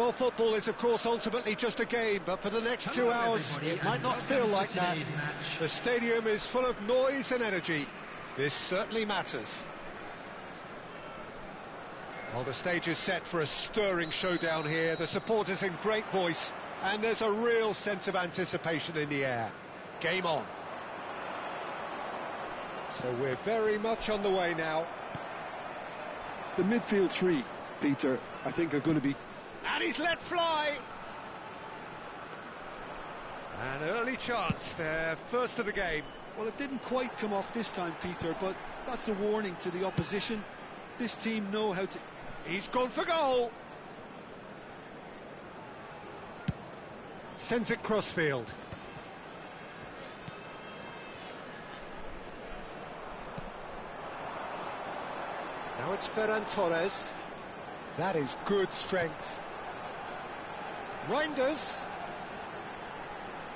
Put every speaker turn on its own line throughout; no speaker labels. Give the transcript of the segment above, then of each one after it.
Well, football is, of course, ultimately just a game, but for the next 2 hours, it might not feel like that. The stadium is full of noise and energy. This certainly matters. Well, the stage is set for a stirring showdown here. The supporters in great voice, and there's a real sense of anticipation in the air. Game on. So we're very much on the way now.
The midfield three, Peter, I think are going to be...
And he's let fly! An early chance there, first of the game.
Well, it didn't quite come off this time, Peter, but that's a warning to the opposition. This team know how to...
He's gone for goal! Sends it crossfield. Now it's Ferran Torres. That is good strength. Reinders.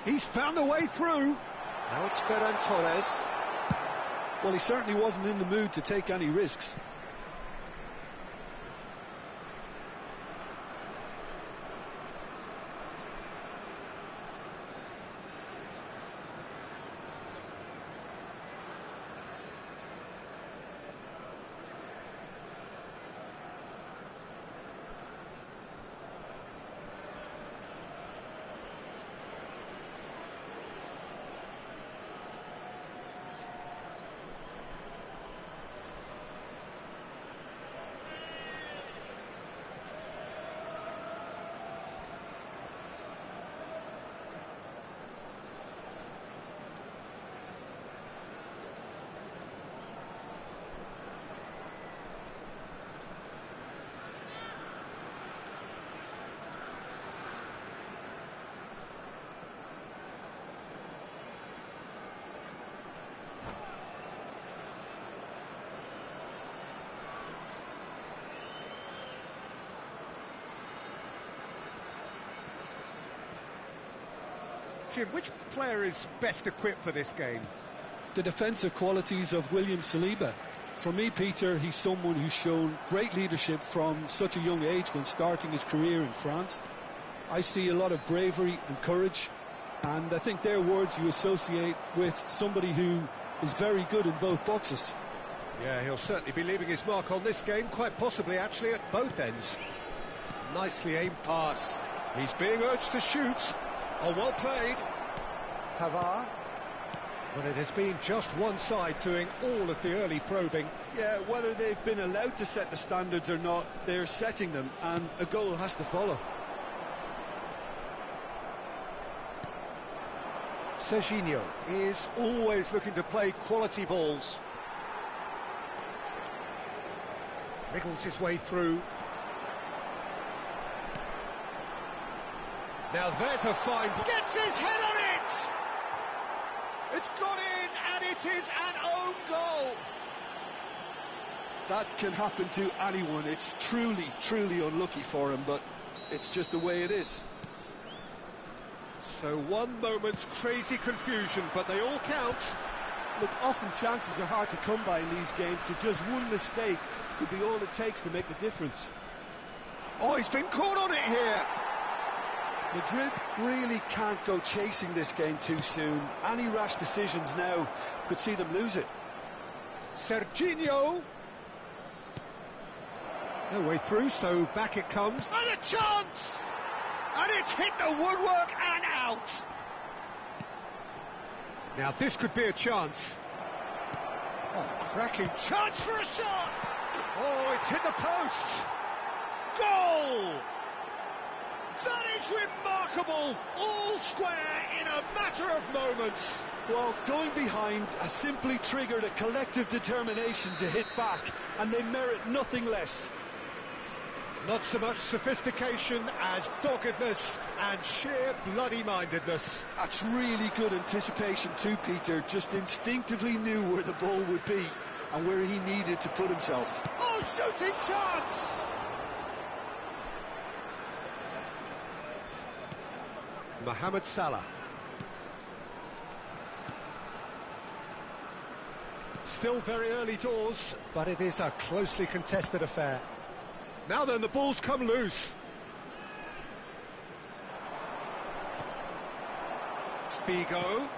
He's found a way through. Now it's Ferran Torres.
Well, he certainly wasn't in the mood to take any risks.
Jim, which player is best equipped for this game?
The defensive qualities of William Saliba. For me, Peter, he's someone who's shown great leadership from such a young age when starting his career in France. I see a lot of bravery and courage, and I think they're words you associate with somebody who is very good in both boxes.
Yeah, he'll certainly be leaving his mark on this game, quite possibly actually at both ends. Nicely aimed pass. He's being urged to shoot. Oh, well played. Pavard. But it has been just one side doing all of the early probing.
Yeah, whether they've been allowed to set the standards or not, they're setting them, and a goal has to follow.
Serginho is always looking to play quality balls. Wriggles his way through. Now there's a fine... Gets his head on it! It's gone in, and it is an own goal!
That can happen to anyone. It's truly, truly unlucky for him, but it's just the way it is.
So one moment's crazy confusion, but they all count.
Look, often chances are hard to come by in these games, so just one mistake could be all it takes to make the difference.
Oh, he's been caught on it here!
Madrid really can't go chasing this game too soon. Any rash decisions now could see them lose it.
Serginho. No way through, so back it comes. And a chance! And it's hit the woodwork and out! Now this could be a chance. Oh, cracking chance for a shot! Oh, it's hit the post! Goal! That is remarkable! All square in a matter of moments.
Well, going behind has simply triggered a collective determination to hit back, and they merit nothing less.
Not so much sophistication as doggedness and sheer bloody-mindedness.
That's really good anticipation too, Peter. Just instinctively knew where the ball would be and where he needed to put himself.
Oh, shooting chance! Mohamed Salah. Still very early doors, but it is a closely contested affair. Now then, the ball's come loose. Figo.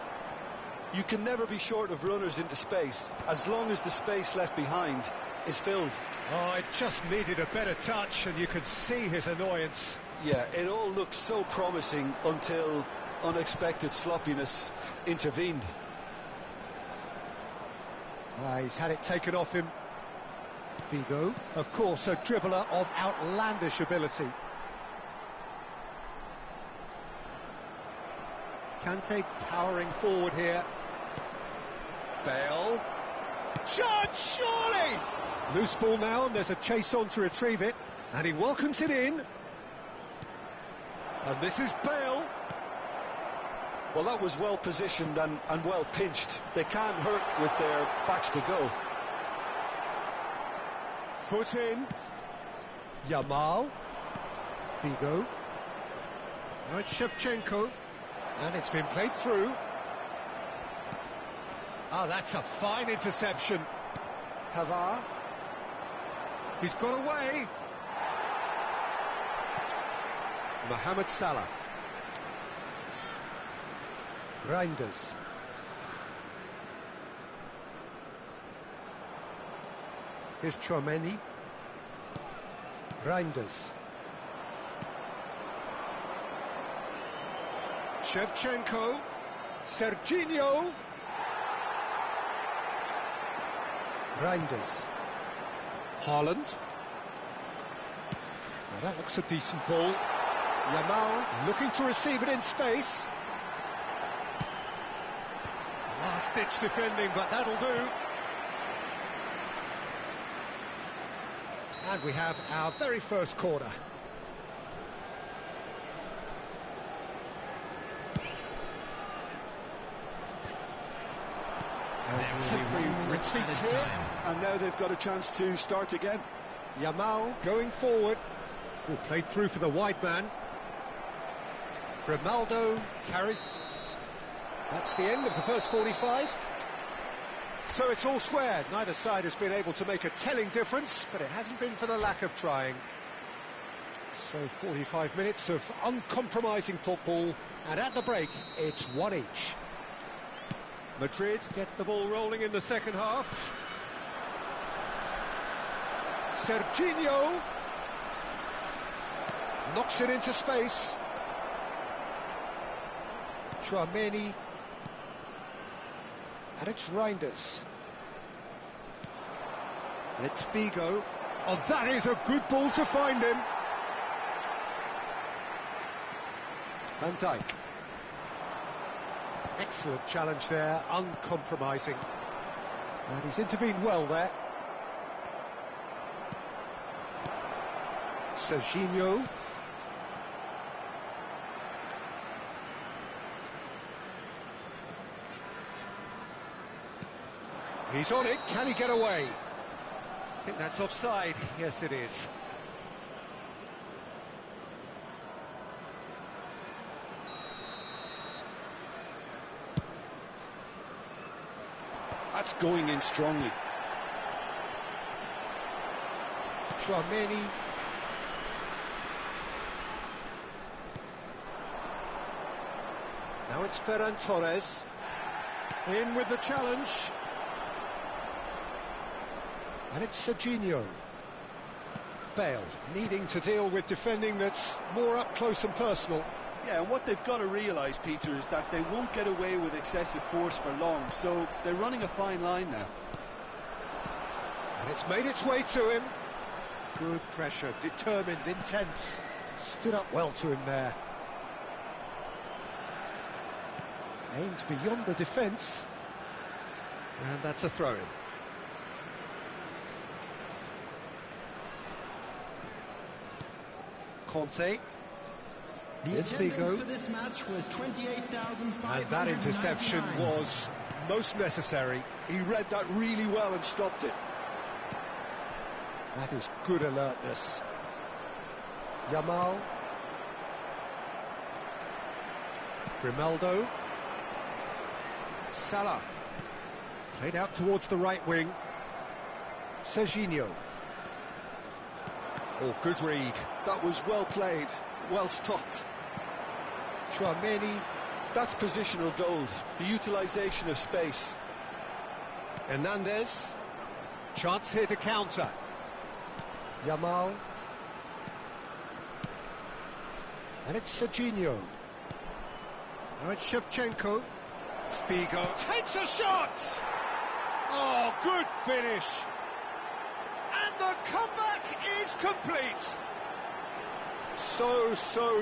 You can never be short of runners into space, as long as the space left behind is filled.
Oh, it just needed a better touch, and you could see his annoyance.
Yeah, it all looked so promising until unexpected sloppiness intervened.
He's had it taken off him. Figo, of course, a dribbler of outlandish ability. Kante powering forward here. Bale. Shot, surely! Loose ball now, and there's a chase on to retrieve it. And he welcomes it in. And this is Bale.
Well, that was well positioned and well pinched. They can't hurt with their backs to goal.
Foot in. Yamal. Figo. Now it's Shevchenko. And it's been played through. Oh, that's a fine interception. Pavard. He's got away. Mohamed Salah. Reinders. Here's Chouameni. Reinders. Shevchenko. Serginho. Reinders. Haaland. Now that looks a decent ball. Yamal looking to receive it in space. Last-ditch defending, but that'll do. And we have our very first corner. And temporary retreat here.
And now they've got a chance to start again.
Yamal going forward. Oh, played through for the wide man. Grimaldo carried. That's the end of the first 45. So it's all square. Neither side has been able to make a telling difference, but it hasn't been for the lack of trying. So 45 minutes of uncompromising football, and at the break, it's one each. Madrid get the ball rolling in the second half. Serginho knocks it into space. Chouameni. And it's Reinders. And it's Figo. Oh, that is a good ball to find him. Van Dijk. Excellent challenge there, uncompromising. And he's intervened well there. Serginho. He's on it, can he get away? I think that's offside, yes it is.
That's going in strongly.
Chouameni. Now it's Ferran Torres. In with the challenge. And it's Serginho. Bale needing to deal with defending that's more up close and personal.
Yeah, and what they've got to realise, Peter, is that they won't get away with excessive force for long, so they're running a fine line now.
And it's made its way to him. Good pressure, determined, intense. Stood up well to him there. Aimed beyond the defence. And that's a throw-in. Conte. Here's Figo.
For this match was 28,599.
And that interception was most necessary.
He read that really well and stopped it.
That is good alertness. Yamal. Grimaldo. Salah. Played out towards the right wing. Serginho. Oh, good read.
That was well played, well stopped.
Chouameni.
That's positional gold, the utilisation of space.
Hernandez. Chance here to counter. Yamal. And it's Serginho. Now it's Shevchenko. Figo takes a shot! Oh, good finish! And the comeback is complete! So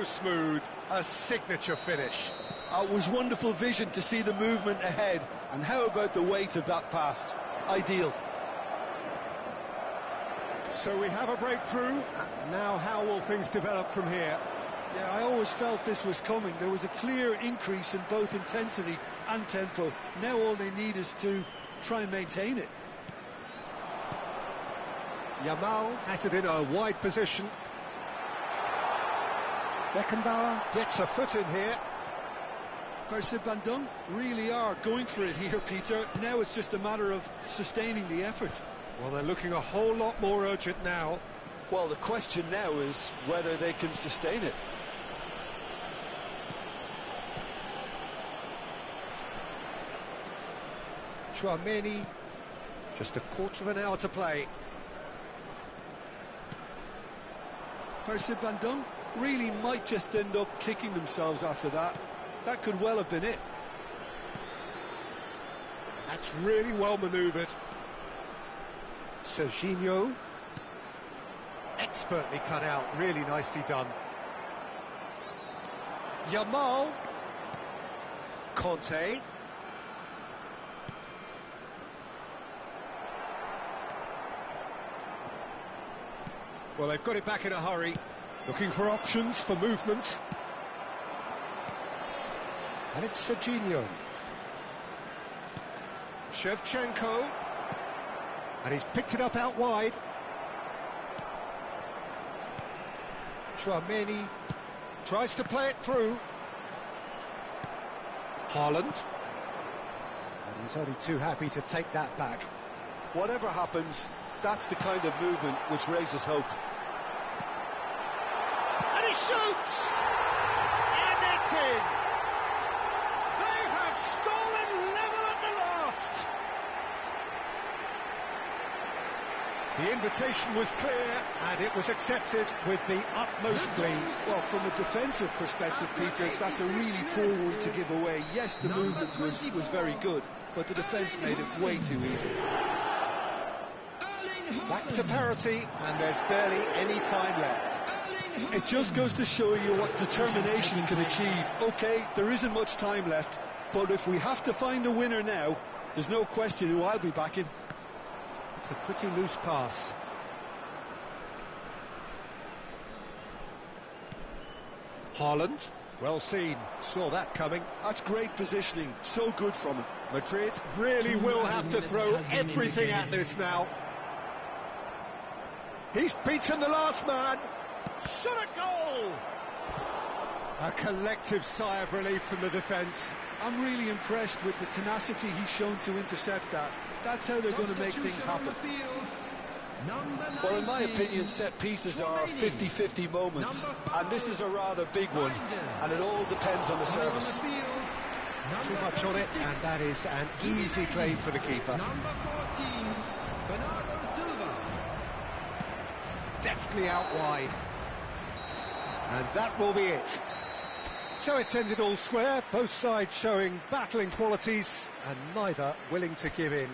smooth, a signature finish.
It was wonderful vision to see the movement ahead, and how about the weight of that pass? Ideal.
So we have a breakthrough. Now how will things develop from here?
Yeah, I always felt this was coming. There was a clear increase in both intensity and tempo. Now all they need is to try and maintain it.
Yamal has it in a wide position. Beckenbauer gets a foot in here.
Verse Bandung really are going for it here, Peter. Now it's just a matter of sustaining the effort.
Well, they're looking a whole lot more urgent now.
Well, the question now is whether they can sustain it.
Chouameni, just a quarter of an hour to play.
Verse Bandung really might just end up kicking themselves after that. That could well have been it.
That's really well manoeuvred. Serginho, expertly cut out, really nicely done. Yamal, Conte. Well, they've got it back in a hurry, looking for options for movement. And it's Serginho. Shevchenko. And he's picked it up out wide. Chouameni tries to play it through. Haaland. And he's only too happy to take that back.
Whatever happens, that's the kind of movement which raises hope.
And he shoots! And it's in! They have stolen level at the last! The invitation was clear, and it was accepted with the utmost glee.
Well, from a defensive perspective, Peter, that's a really poor one to give away. Yes, the movement was very good, but the defence made it way too easy.
Back to parity, and there's barely any time left.
It just goes to show you what determination can achieve. OK, there isn't much time left, but if we have to find a winner now, there's no question who I'll be backing.
It's a pretty loose pass. Haaland, well seen, saw that coming.
That's great positioning, so good from him.
Madrid really will have to throw everything at this now. He's beaten the last man. Shot a goal! A collective sigh of relief from the defence.
I'm really impressed with the tenacity he's shown to intercept that. That's how they're going to make things happen. Well, in my opinion, set pieces are 50-50 moments, and this is a rather big one, and it all depends on the service.
Too much on it, and that is an easy claim for the keeper. Deftly out wide. And that will be it. So it's ended all square, both sides showing battling qualities, and neither willing to give in.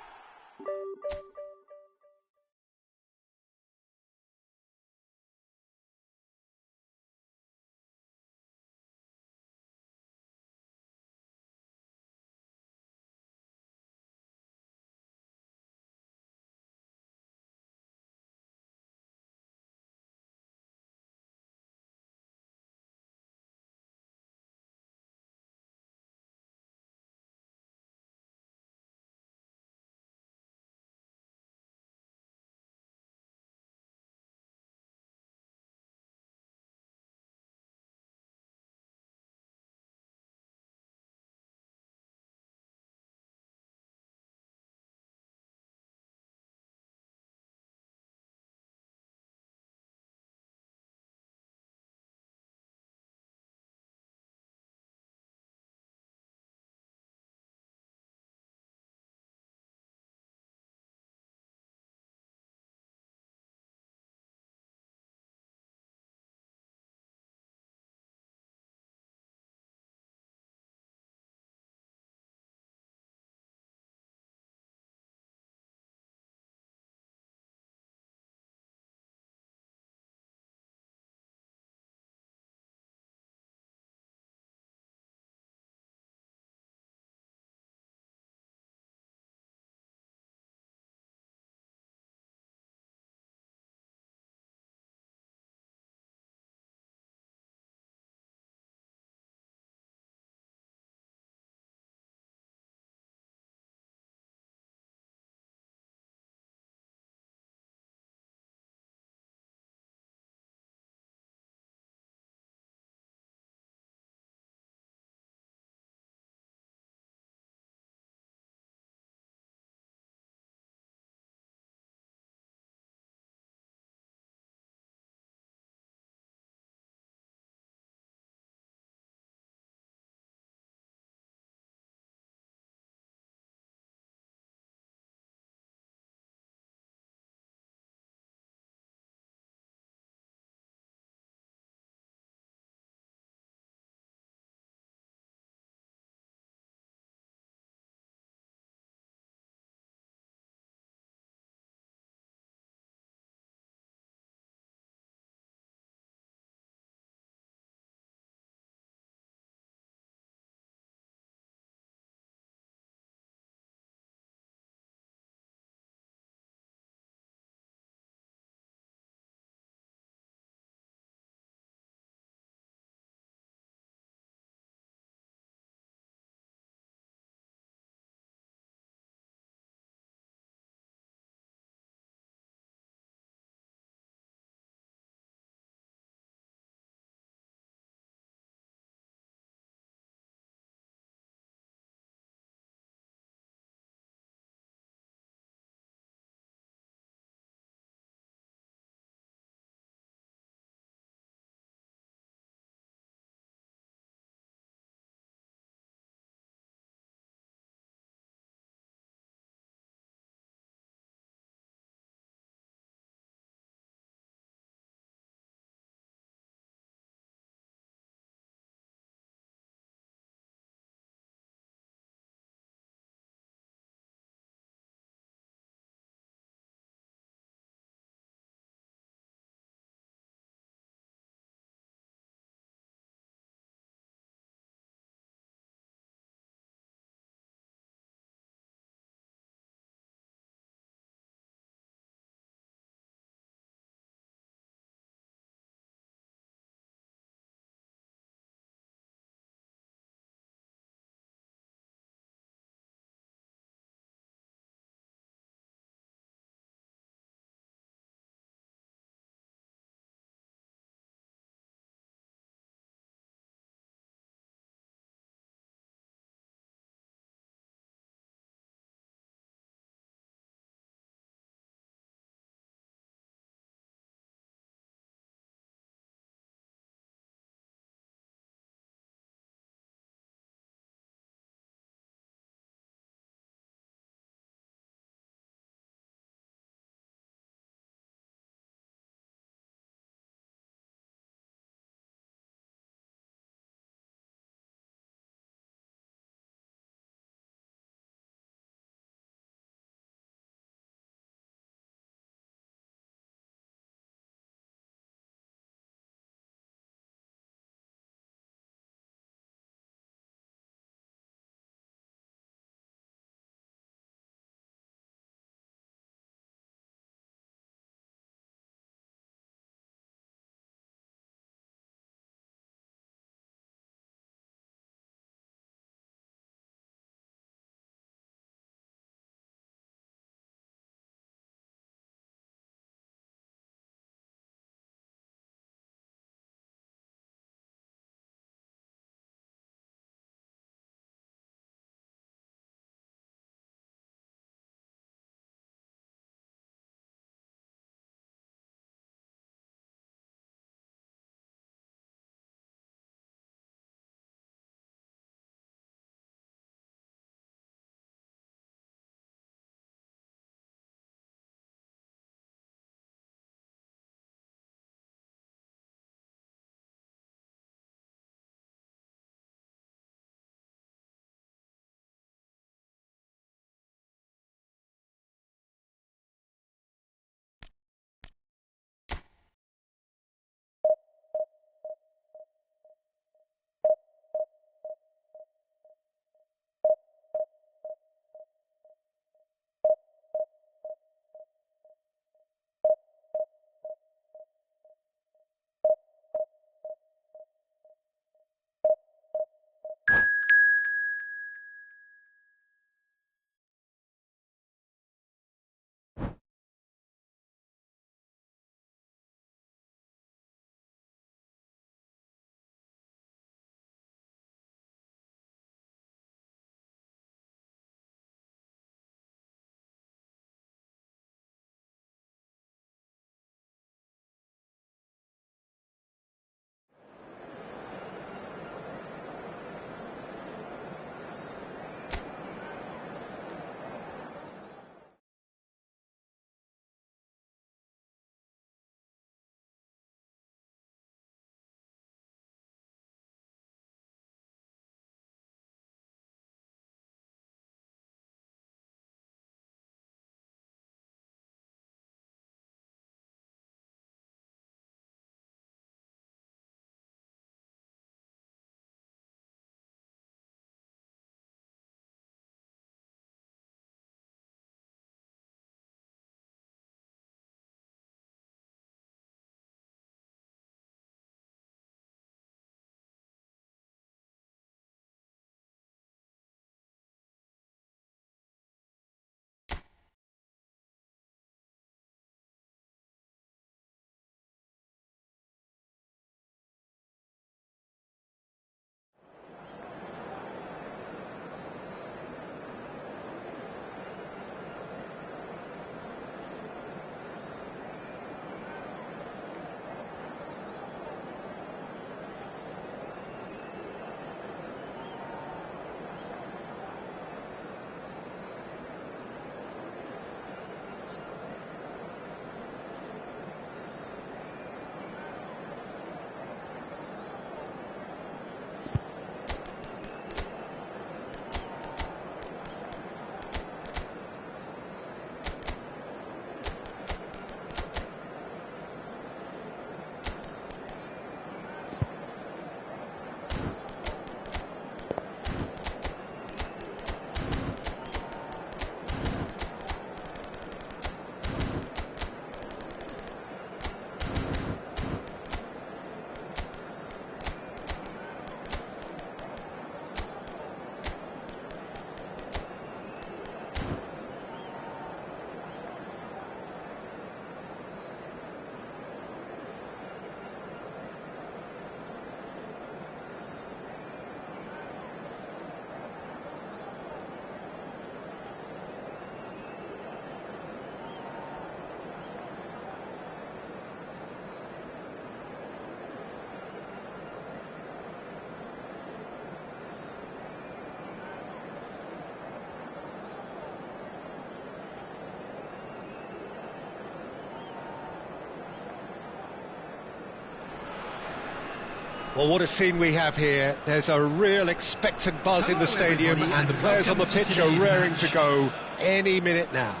Well, what a scene we have here. There's a real expectant buzz in the stadium, and the players on the pitch are raring to go any minute now.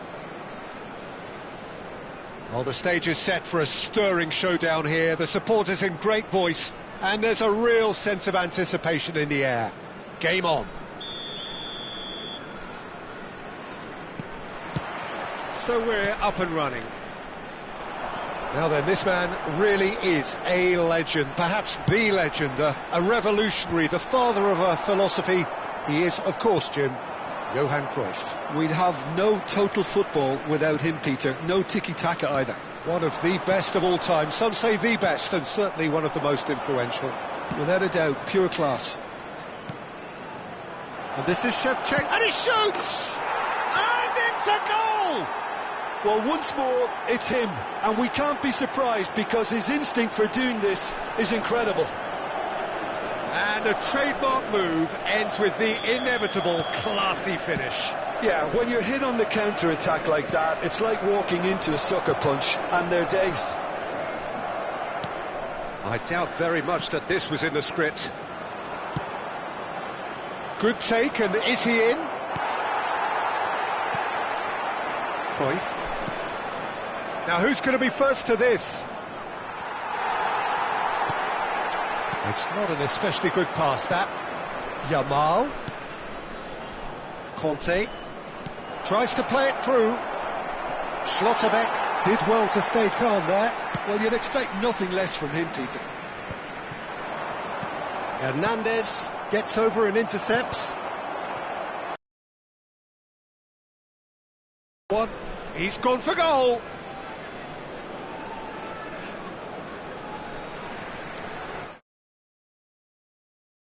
Well, the stage is set for a stirring showdown here. The supporters in great voice, and there's a real sense of anticipation in the air. Game on. So we're up and running. Now then, this man really is a legend, perhaps the legend, a revolutionary, the father of a philosophy. He is, of course, Jim, Johan Cruyff.
We'd have no total football without him, Peter. No tiki-taka either.
One of the best of all time. Some say the best, and certainly one of the most influential.
Without a doubt, pure class.
And this is Shevchenko, and he shoots! And it's a goal!
Well, once more, it's him, and we can't be surprised because his instinct for doing this is incredible.
And a trademark move ends with the inevitable classy finish.
Yeah, when you're hit on the counter-attack like that, it's like walking into a sucker punch, and they're dazed.
I doubt very much that this was in the script. Good take, and is he in? Cruyff. Now, who's going to be first to this? It's not an especially good pass, that. Yamal. Conte. Tries to play it through. Schlotterbeck did well to stay calm there.
Well, you'd expect nothing less from him, Peter.
Hernandez gets over and intercepts. One. He's gone for goal.